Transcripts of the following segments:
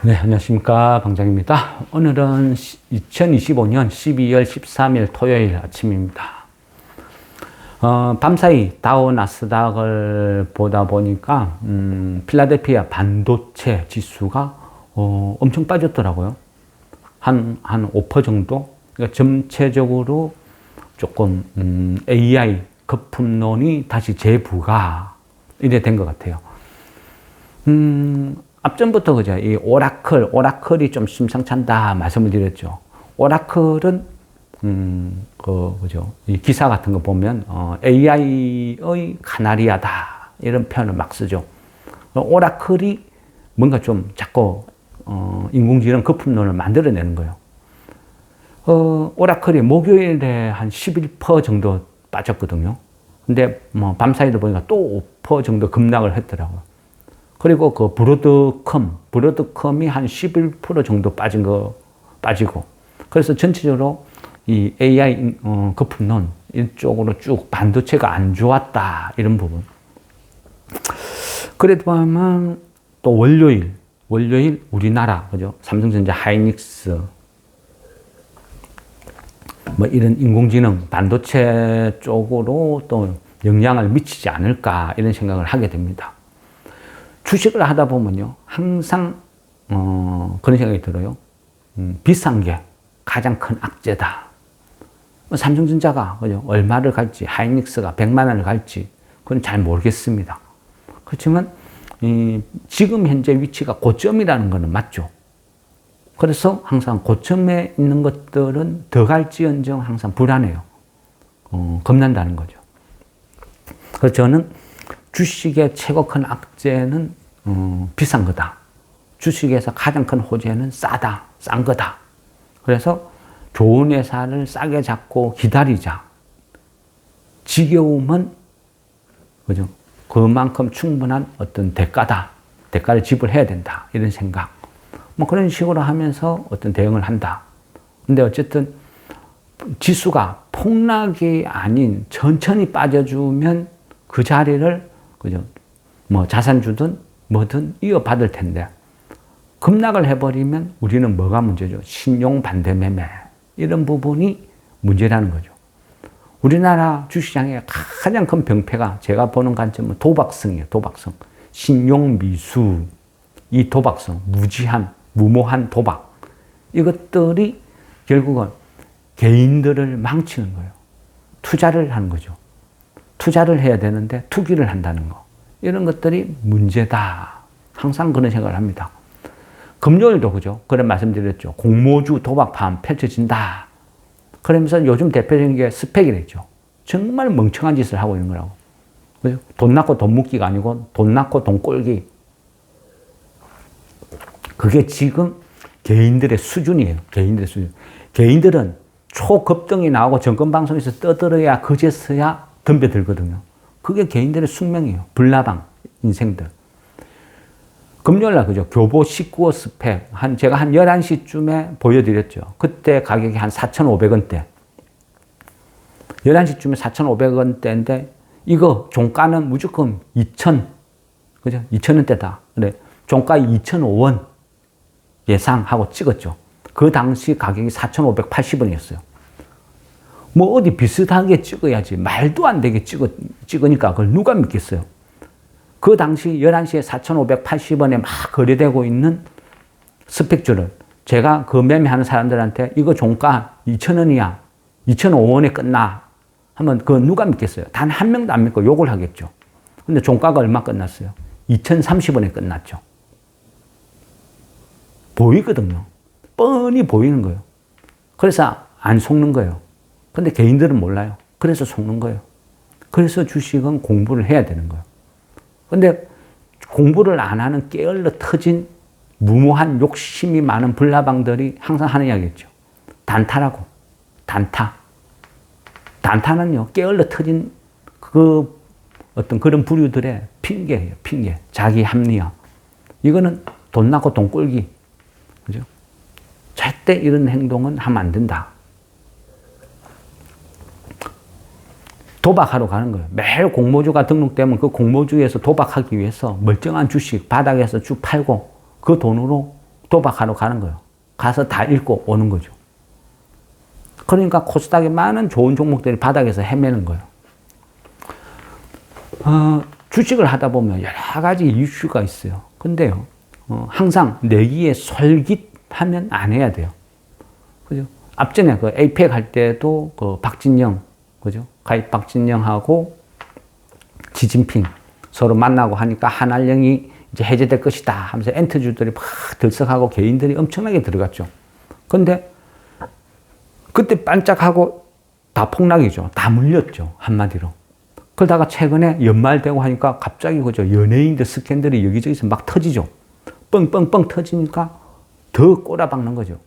네, 안녕하십니까. 방장입니다. 오늘은 2025년 12월 13일 토요일 아침입니다. 밤사이 다우 나스닥을 보다 보니까, 필라델피아 반도체 지수가, 엄청 빠졌더라고요. 한 5% 정도? 그러니까 전체적으로 조금, AI 거품론이 다시 재부가, 이래 된 것 같아요. 앞전부터 그죠. 이 오라클이 좀 심상찮다 말씀을 드렸죠. 오라클은, 그죠. 이 기사 같은 거 보면, AI의 카나리아다. 이런 표현을 막 쓰죠. 오라클이 뭔가 좀 자꾸, 인공지능 거품론을 만들어내는 거예요. 오라클이 목요일에 한 11% 정도 빠졌거든요. 근데 뭐 밤사이도 보니까 또 5% 정도 급락을 했더라고요. 그리고 그 브로드컴이 한 11% 정도 빠지고. 그래서 전체적으로 이 AI, 거품론 이쪽으로 쭉 반도체가 안 좋았다. 이런 부분. 그래도 보면 또 월요일 우리나라, 그죠? 삼성전자, 하이닉스, 뭐 이런 인공지능 반도체 쪽으로 또 영향을 미치지 않을까 이런 생각을 하게 됩니다. 주식을 하다 보면요, 항상, 그런 생각이 들어요. 비싼 게 가장 큰 악재다. 삼성전자가, 그죠? 얼마를 갈지, 하이닉스가 100만 원을 갈지, 그건 잘 모르겠습니다. 그렇지만, 지금 현재 위치가 고점이라는 것은 맞죠. 그래서 항상 고점에 있는 것들은 더 갈지언정 항상 불안해요. 겁난다는 거죠. 그래서 저는 주식의 최고 큰 악재는 비싼 거다. 주식에서 가장 큰 호재는 싼 거다. 그래서 좋은 회사를 싸게 잡고 기다리자. 지겨움은 그죠? 그만큼 충분한 어떤 대가다. 대가를 지불해야 된다. 이런 생각. 뭐 그런 식으로 하면서 어떤 대응을 한다. 근데 어쨌든 지수가 폭락이 아닌 천천히 빠져주면 그 자리를 그죠? 뭐 자산주든 뭐든 이어받을 텐데 급락을 해버리면 우리는 뭐가 문제죠? 신용 반대 매매 이런 부분이 문제라는 거죠. 우리나라 주시장의 가장 큰 병폐가 제가 보는 관점은 도박성이에요. 도박성. 신용 미수, 이 도박성, 무모한 도박 이것들이 결국은 개인들을 망치는 거예요. 투자를 하는 거죠. 투자를 해야 되는데 투기를 한다는 거. 이런 것들이 문제다. 항상 그런 생각을 합니다. 금요일도 그죠? 그런 말씀드렸죠. 공모주 도박판 펼쳐진다. 그러면서 요즘 대표적인 게 스펙이랬죠. 정말 멍청한 짓을 하고 있는 거라고. 그죠? 돈 낳고 돈 묻기가 아니고 돈 낳고 돈 꼴기. 그게 지금 개인들의 수준이에요. 개인들의 수준. 개인들은 초급등이 나오고 정권방송에서 떠들어야 그제서야 덤벼들거든요. 그게 개인들의 숙명이에요. 불나방 인생들. 금요일날 그죠? 교보 19호 스펙 제가 한 11시쯤에 보여드렸죠. 그때 가격이 한 4,500원대. 11시쯤에 4,500원대인데 이거 종가는 무조건 2,000, 그죠? 2,000원대다. 그래. 종가 2,005원 예상하고 찍었죠. 그 당시 가격이 4,580원이었어요. 뭐 어디 비슷하게 찍어야지 말도 안 되게 찍으니까 그걸 누가 믿겠어요. 그 당시 11시에 4,580원에 막 거래되고 있는 스펙주를 제가 그 매매하는 사람들한테 이거 종가 2,000원이야. 2,005원에 끝나. 하면 그거 누가 믿겠어요. 단 한 명도 안 믿고 욕을 하겠죠. 근데 종가가 얼마 끝났어요? 2,030원에 끝났죠. 보이거든요. 뻔히 보이는 거예요. 그래서 안 속는 거예요. 근데 개인들은 몰라요. 그래서 속는 거예요. 그래서 주식은 공부를 해야 되는 거예요. 근데 공부를 안 하는 깨얼러 터진 무모한 욕심이 많은 불나방들이 항상 하는 이야기겠죠. 단타라고. 단타. 단타는요, 깨얼러 터진 그 어떤 그런 부류들의 핑계예요. 핑계. 자기 합리화. 이거는 돈 낳고 돈 꼴기. 그죠? 절대 이런 행동은 하면 안 된다. 도박하러 가는 거예요. 매일 공모주가 등록되면 그 공모주에서 도박하기 위해서 멀쩡한 주식 바닥에서 쭉 팔고 그 돈으로 도박하러 가는 거예요. 가서 다 읽고 오는 거죠. 그러니까 코스닥에 많은 좋은 종목들이 바닥에서 헤매는 거예요. 주식을 하다 보면 여러 가지 이슈가 있어요. 근데요, 항상 내기에 솔깃하면 안 해야 돼요. 그죠? 앞전에 그 에이펙 할 때도 그 박진영, 그죠? 가입 박진영하고 지진핑 서로 만나고 하니까 한알령이 이제 해제될 것이다 하면서 엔트주들이 막 들썩하고 개인들이 엄청나게 들어갔죠. 근데 그때 반짝하고 다 폭락이죠. 다 물렸죠. 한마디로. 그러다가 최근에 연말되고 하니까 갑자기 그죠. 연예인들 스캔들이 여기저기서 막 터지죠. 뻥뻥뻥 터지니까 더 꼬라박는 거죠.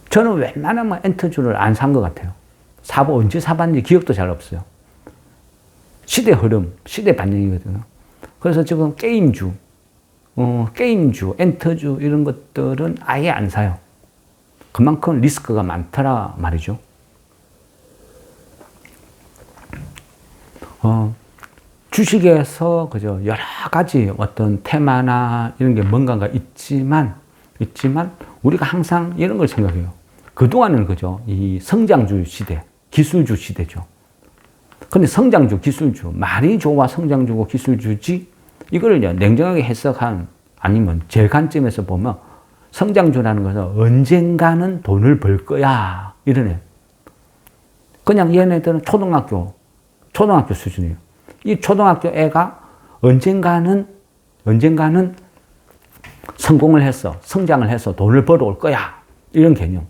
저는 웬만하면 엔터주를 안 산 것 같아요. 언제 사봤는지 기억도 잘 없어요. 시대 흐름, 시대 반영이거든요. 그래서 지금 게임주, 엔터주 이런 것들은 아예 안 사요. 그만큼 리스크가 많더라 말이죠. 주식에서 그죠 여러 가지 어떤 테마나 이런 게 뭔가가 있지만 우리가 항상 이런 걸 생각해요. 그동안은 그죠 이 성장주 시대, 기술주 시대죠. 근데 성장주, 기술주 말이 좋아 성장주고 기술주지 이거를 냉정하게 해석한 아니면 제 관점에서 보면 성장주라는 것은 언젠가는 돈을 벌 거야 이러네. 그냥 얘네들은 초등학교 수준이에요. 이 초등학교 애가 언젠가는 성공을 해서 성장을 해서 돈을 벌어올 거야 이런 개념.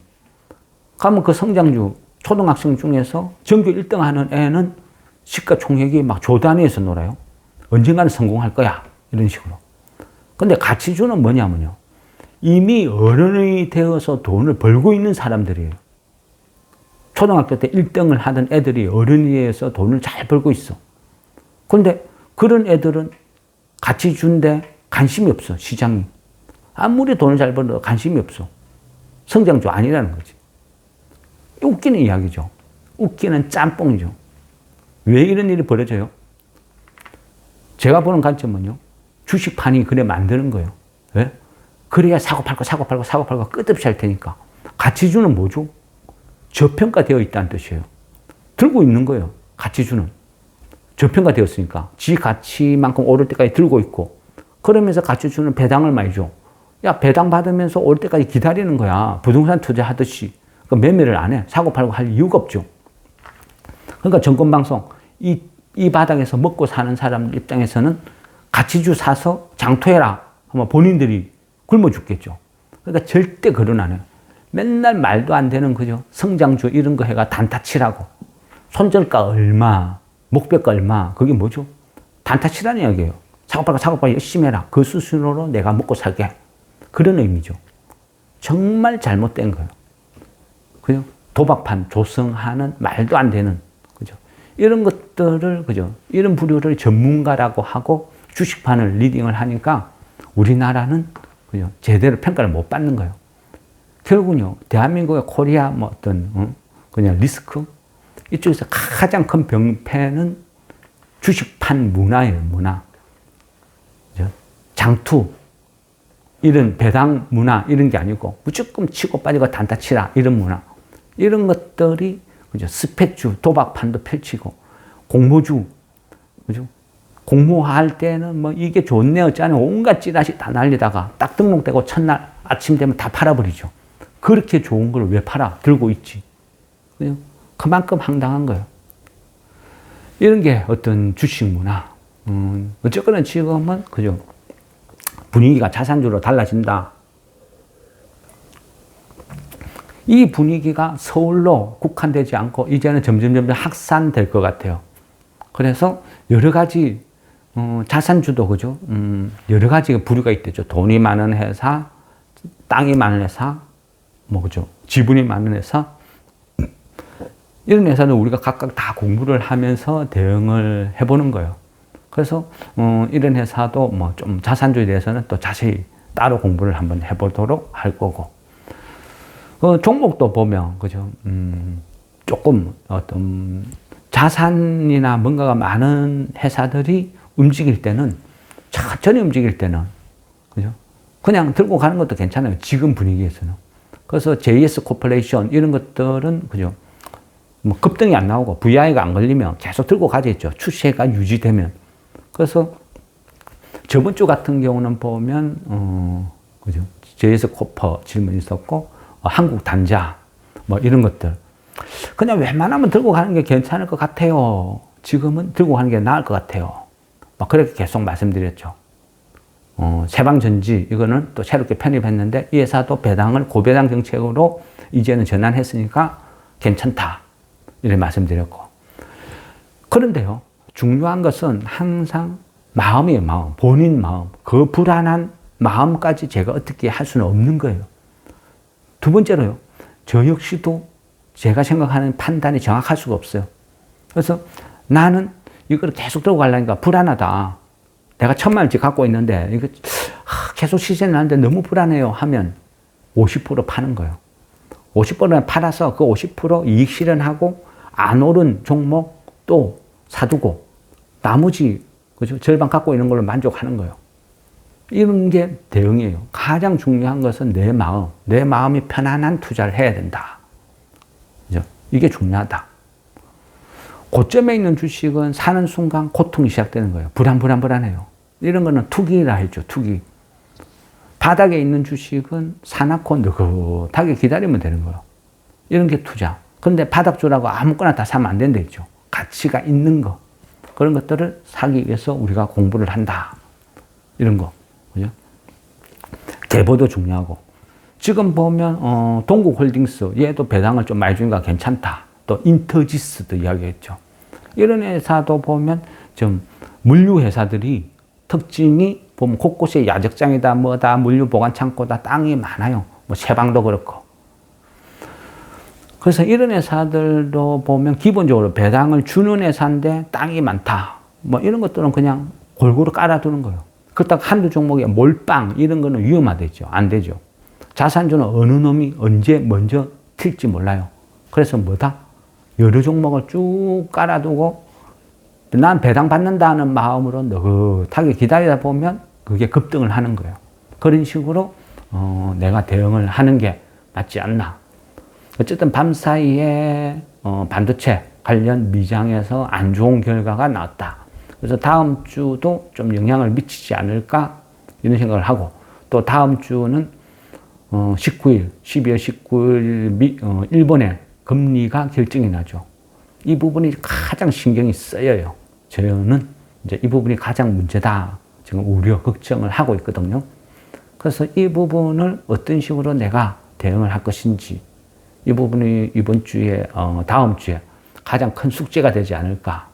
그러면 그 성장주 초등학생 중에서 전교 1등 하는 애는 시가총액이 막 조 단위에서 놀아요. 언젠가는 성공할 거야 이런 식으로. 근데 가치주는 뭐냐면요, 이미 어른이 되어서 돈을 벌고 있는 사람들이에요. 초등학교 때 1등을 하던 애들이 어른이 되어서 돈을 잘 벌고 있어. 근데 그런 애들은 가치주인데 관심이 없어, 시장이. 아무리 돈을 잘 벌어도 관심이 없어. 성장주 아니라는 거지. 웃기는 이야기죠. 웃기는 짬뽕이죠. 왜 이런 일이 벌어져요? 제가 보는 관점은요, 주식판이 그래 만드는 거예요. 왜? 그래야 사고 팔고 끝없이 할 테니까. 가치주는 뭐죠? 저평가되어 있다는 뜻이에요. 들고 있는 거예요. 가치주는. 저평가되었으니까. 지 가치만큼 오를 때까지 들고 있고. 그러면서 가치주는 배당을 많이 줘. 야, 배당 받으면서 올 때까지 기다리는 거야. 부동산 투자하듯이. 그러니까 매매를 안 해. 사고 팔고 할 이유가 없죠. 그러니까 정권방송, 이 바닥에서 먹고 사는 사람 입장에서는 가치주 사서 장투해라 하면 본인들이 굶어 죽겠죠. 그러니까 절대 그런 안 해요. 맨날 말도 안 되는 그죠. 성장주 이런 거 해가 단타치라고. 손절가 얼마, 목표가 얼마, 그게 뭐죠? 단타치라는 이야기예요. 사고 팔고 열심히 해라. 그 수순으로 내가 먹고 살게. 그런 의미죠. 정말 잘못된 거예요. 그죠? 도박판 조성하는 말도 안 되는, 그죠? 이런 것들을, 그죠? 이런 부류를 전문가라고 하고 주식판을 리딩을 하니까 우리나라는, 그죠? 제대로 평가를 못 받는 거예요. 결국은요, 대한민국의 코리아 뭐 어떤, 그냥 리스크? 이쪽에서 가장 큰 병폐는 주식판 문화예요, 문화. 그죠? 장투. 이런 배당 문화, 이런 게 아니고 무조건 치고 빠지고 단타 치라, 이런 문화. 이런 것들이, 그죠? 스펙주, 도박판도 펼치고, 공모주, 그죠? 공모할 때는 뭐 이게 좋네, 어쩌네, 온갖 찌라시 다 날리다가 딱 등록되고 첫날 아침 되면 다 팔아버리죠. 그렇게 좋은 걸 왜 팔아? 들고 있지. 그죠? 그만큼 황당한 거예요. 이런 게 어떤 주식 문화. 어쨌거나 지금은, 그죠? 분위기가 자산주로 달라진다. 이 분위기가 서울로 국한되지 않고 이제는 점점 확산될 것 같아요. 그래서 여러 가지 자산주도, 그죠? 여러 가지 부류가 있겠죠. 돈이 많은 회사, 땅이 많은 회사, 뭐, 그죠? 지분이 많은 회사. 이런 회사는 우리가 각각 다 공부를 하면서 대응을 해보는 거예요. 그래서 이런 회사도 뭐 좀 자산주에 대해서는 또 자세히 따로 공부를 한번 해보도록 할 거고, 종목도 보면, 그죠? 조금 어떤 자산이나 뭔가가 많은 회사들이 움직일 때는, 천천히 움직일 때는, 그죠? 그냥 들고 가는 것도 괜찮아요. 지금 분위기에서는. 그래서 JS 코퍼레이션 이런 것들은 그죠. 뭐 급등이 안 나오고 VI가 안 걸리면 계속 들고 가겠죠. 추세가 유지되면. 그래서 저번 주 같은 경우는 보면 그죠. JS 코퍼 질문 있었고 한국 단자 뭐 이런 것들 그냥 웬만하면 들고 가는 게 괜찮을 것 같아요. 지금은 들고 가는 게 나을 것 같아요. 막 그렇게 계속 말씀드렸죠. 세방전지 이거는 또 새롭게 편입했는데 이 회사도 배당을 고배당 정책으로 이제는 전환했으니까 괜찮다 이렇게 말씀드렸고, 그런데요 중요한 것은 항상 마음이에요. 마음, 본인 마음. 그 불안한 마음까지 제가 어떻게 할 수는 없는 거예요. 두 번째로요, 저 역시도 제가 생각하는 판단이 정확할 수가 없어요. 그래서 나는 이걸 계속 들고 가려니까 불안하다. 내가 1,000만 원씩 갖고 있는데 이거 계속 시세는 나는데 너무 불안해요 하면 50% 파는 거예요. 50%는 팔아서 그 50% 이익 실현하고 안 오른 종목 또 사두고 나머지 그죠? 절반 갖고 있는 걸로 만족하는 거예요. 이런 게 대응이에요. 가장 중요한 것은 내 마음, 내 마음이 편안한 투자를 해야 된다. 그죠? 이게 중요하다. 고점에 있는 주식은 사는 순간 고통이 시작되는 거예요. 불안해요. 이런 거는 투기라 했죠. 투기. 바닥에 있는 주식은 사놓고 느긋하게 기다리면 되는 거예요. 이런 게 투자. 그런데 바닥주라고 아무거나 다 사면 안 된다 했죠. 가치가 있는 거. 그런 것들을 사기 위해서 우리가 공부를 한다. 이런 거. 그죠? 계보도 중요하고. 지금 보면, 동국홀딩스, 얘도 배당을 좀 많이 주니까 괜찮다. 또 인터지스도 이야기했죠. 이런 회사도 보면 좀 물류 회사들이 특징이 보면 곳곳에 야적장이다 뭐다 물류 보관 창고다 땅이 많아요. 뭐 세방도 그렇고. 그래서 이런 회사들도 보면 기본적으로 배당을 주는 회사인데 땅이 많다. 뭐 이런 것들은 그냥 골고루 깔아두는 거예요. 그렇다고 한두 종목에 몰빵 이런 거는 위험하대죠. 안 되죠. 자산주는 어느 놈이 언제 먼저 튈지 몰라요. 그래서 뭐다? 여러 종목을 쭉 깔아두고 난 배당 받는다는 마음으로 느긋하게 기다리다 보면 그게 급등을 하는 거예요. 그런 식으로 내가 대응을 하는 게 맞지 않나. 어쨌든 밤사이에 반도체 관련 미장에서 안 좋은 결과가 나왔다. 그래서 다음 주도 좀 영향을 미치지 않을까 이런 생각을 하고, 또 다음 주는 12일, 12월 19일 일본의 금리가 결정이 나죠. 이 부분이 가장 신경이 쓰여요. 저는 이제 이 부분이 가장 문제다. 지금 우려, 걱정을 하고 있거든요. 그래서 이 부분을 어떤 식으로 내가 대응을 할 것인지, 이 부분이 이번 주에, 다음 주에 가장 큰 숙제가 되지 않을까.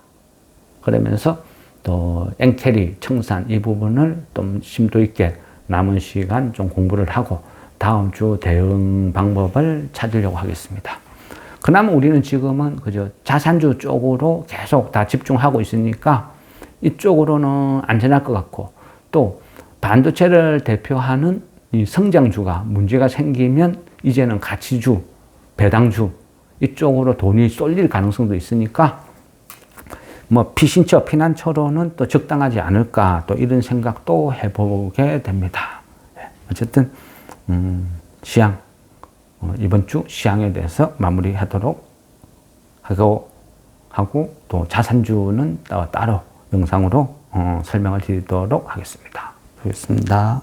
그러면서 또 엔캐리, 청산 이 부분을 좀 심도 있게 남은 시간 좀 공부를 하고 다음 주 대응 방법을 찾으려고 하겠습니다. 그나마 우리는 지금은 그저 자산주 쪽으로 계속 다 집중하고 있으니까 이쪽으로는 안전할 것 같고, 또 반도체를 대표하는 이 성장주가 문제가 생기면 이제는 가치주, 배당주 이쪽으로 돈이 쏠릴 가능성도 있으니까 뭐 피신처, 피난처로는 또 적당하지 않을까 또 이런 생각도 해보게 됩니다. 어쨌든 시향 이번 주 시향에 대해서 마무리하도록 하고 또 자산주는 따로 영상으로 설명을 드리도록 하겠습니다. 수고했습니다.